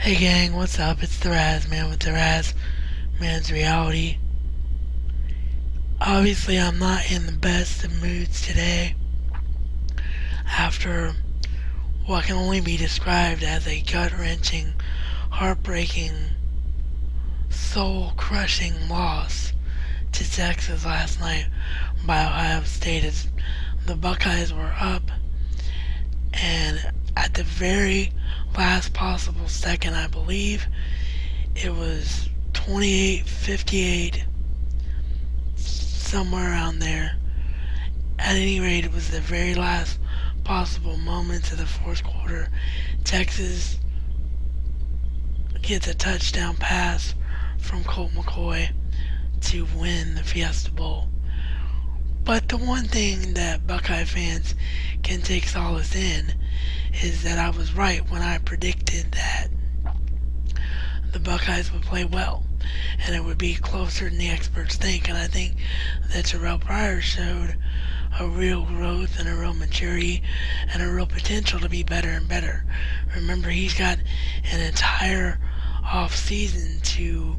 Hey gang, what's up? It's the Raz Man with the Man's Reality. Obviously, I'm not in the best of moods today after what can only be described as a gut wrenching, heartbreaking, soul crushing loss to Texas last night by Ohio State as the Buckeyes were up, and at the very last possible second, I believe it was 28-58, somewhere around there. At any rate, it was the very last possible moments of the fourth quarter. Texas gets a touchdown pass from Colt McCoy to win the Fiesta Bowl. But the one thing that Buckeye fans can take solace in is that I was right when I predicted that the Buckeyes would play well and it would be closer than the experts think. And I think that Terrell Pryor showed a real growth and a real maturity and a real potential to be better and better. Remember, he's got an entire off season to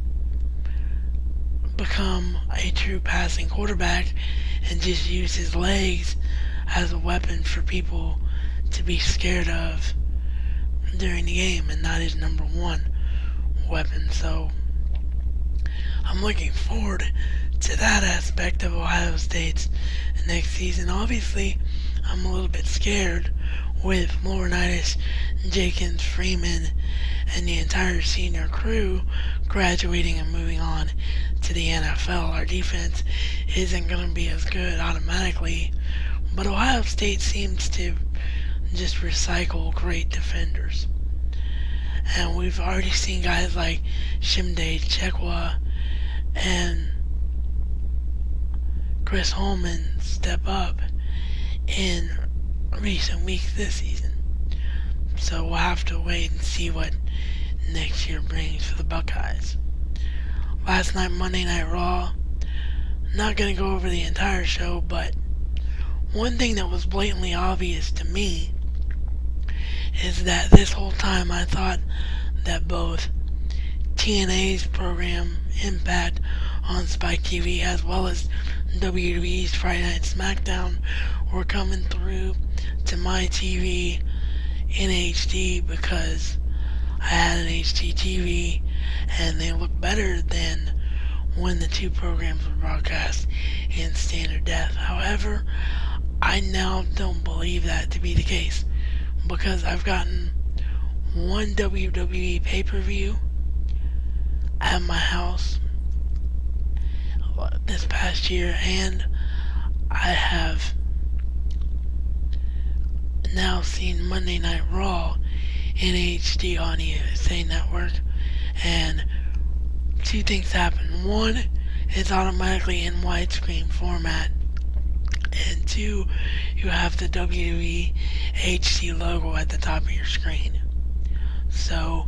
become a true passing quarterback and just use his legs as a weapon for people to be scared of during the game and not his number one weapon. So I'm looking forward to that aspect of Ohio State's next season. Obviously, I'm a little bit scared with Laurinaitis, Jenkins, Freeman, and the entire senior crew graduating and moving on to the NFL. Our defense isn't going to be as good automatically, but Ohio State seems to just recycle great defenders. And we've already seen guys like Shimde Chekwa and Chris Holman step up in recent weeks this season. So we'll have to wait and see what next year brings for the Buckeyes. Last night, Monday Night Raw, not going to go over the entire show, but one thing that was blatantly obvious to me is that this whole time I thought that both TNA's program Impact on Spike TV as well as WWE's Friday Night SmackDown were coming through to my TV in HD because I had an HD TV and they look better than when the two programs were broadcast in standard def. However, I now don't believe that to be the case because I've gotten one WWE pay-per-view at my house this past year, and I have now seen Monday Night Raw in HD on the USA Network, and two things happen. One, it's automatically in widescreen format, and two, you have the WWE HD logo at the top of your screen. So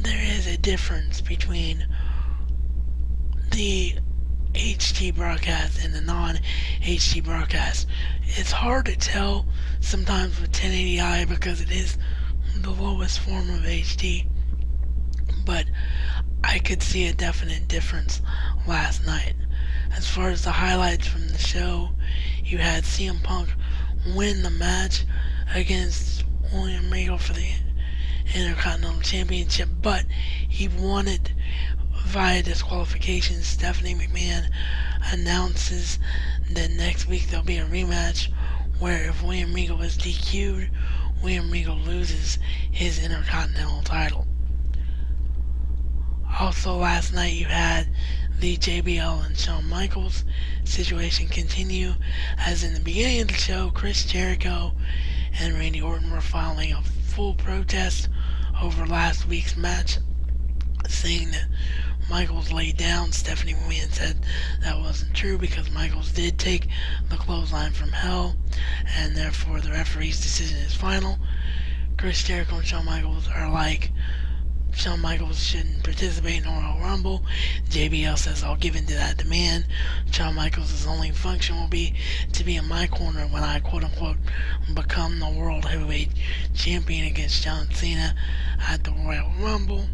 there is a difference between the HD broadcast and the non-HD broadcast. It's hard to tell sometimes with 1080i because it is the lowest form of HD, but I could see a definite difference last night. As far as the highlights from the show, you had CM Punk win the match against William Regal for the Intercontinental Championship, but he won it via disqualification. Stephanie McMahon announces that next week there'll be a rematch where if William Regal is DQ'd, William Regal loses his Intercontinental title. Also last night you had the JBL and Shawn Michaels situation continue, as in the beginning of the show, Chris Jericho and Randy Orton were filing a full protest over last week's match, saying that Michaels laid down. Stephanie McMahon said that wasn't true because Michaels did take the clothesline from hell, and therefore the referee's decision is final. Chris Jericho and Shawn Michaels are like Shawn Michaels shouldn't participate in the Royal Rumble. JBL says, I'll give in to that demand. Shawn Michaels' only function will be to be in my corner when I quote-unquote become the World Heavyweight Champion against John Cena at the Royal Rumble.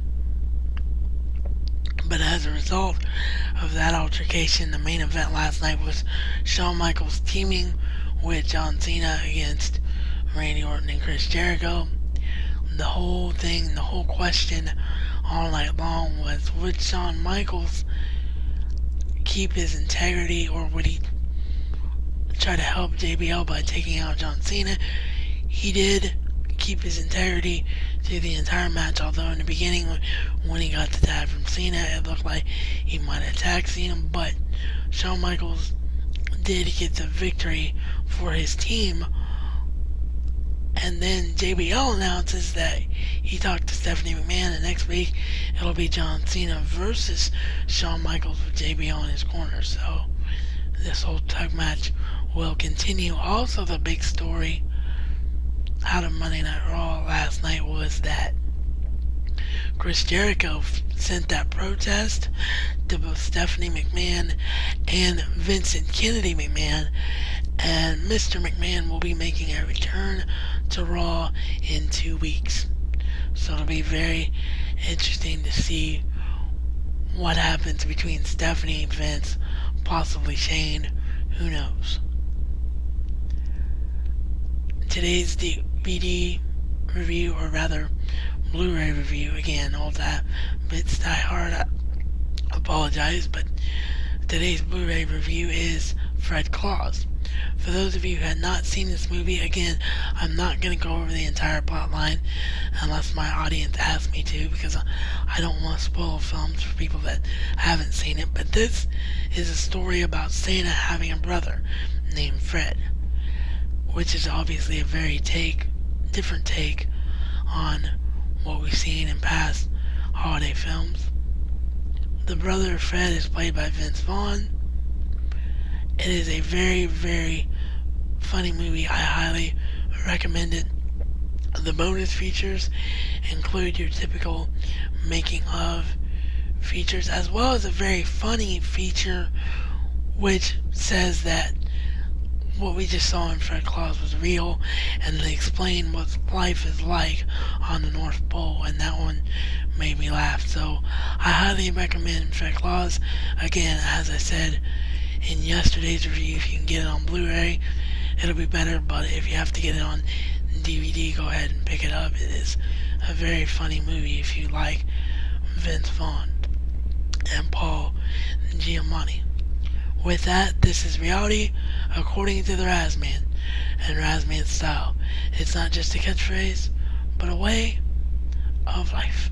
But as a result of that altercation, the main event last night was Shawn Michaels teaming with John Cena against Randy Orton and Chris Jericho. The whole question all night long was, would Shawn Michaels keep his integrity, or would he try to help JBL by taking out John Cena? He did keep his integrity through the entire match, although in the beginning when he got the tag from Cena, it looked like he might attack Cena, but Shawn Michaels did get the victory for his team. And then JBL announces that he talked to Stephanie McMahon, and next week it'll be John Cena versus Shawn Michaels with JBL in his corner. So this whole tag match will continue. Also, the big story out of Monday Night Raw last night was that Chris Jericho sent that protest to both Stephanie McMahon and Vincent Kennedy McMahon, and Mr. McMahon will be making a return to Raw in 2 weeks. So it'll be very interesting to see what happens between Stephanie and Vince, possibly Shane, who knows. Today's DVD review, or rather Blu-ray review, again, all that bits die hard, I apologize, but today's Blu-ray review is Fred Claus. For those of you who had not seen this movie, again, I'm not going to go over the entire plot line unless my audience asks me to, because I don't want to spoil films for people that haven't seen it. But this is a story about Santa having a brother named Fred, which is obviously a very different take on what we've seen in past holiday films. The brother of Fred is played by Vince Vaughn. It is a very, very funny movie. I highly recommend it. The bonus features include your typical making of features, as well as a very funny feature which says that what we just saw in Fred Claus was real, and they explain what life is like on the North Pole, and that one made me laugh. So I highly recommend Fred Claus. Again, as I said in yesterday's review, if you can get it on Blu-ray, it'll be better, but if you have to get it on DVD, go ahead and pick it up. It is a very funny movie if you like Vince Vaughn and Paul Giamatti. With that, this is reality according to the RazMan and RazMan style. It's not just a catchphrase, but a way of life.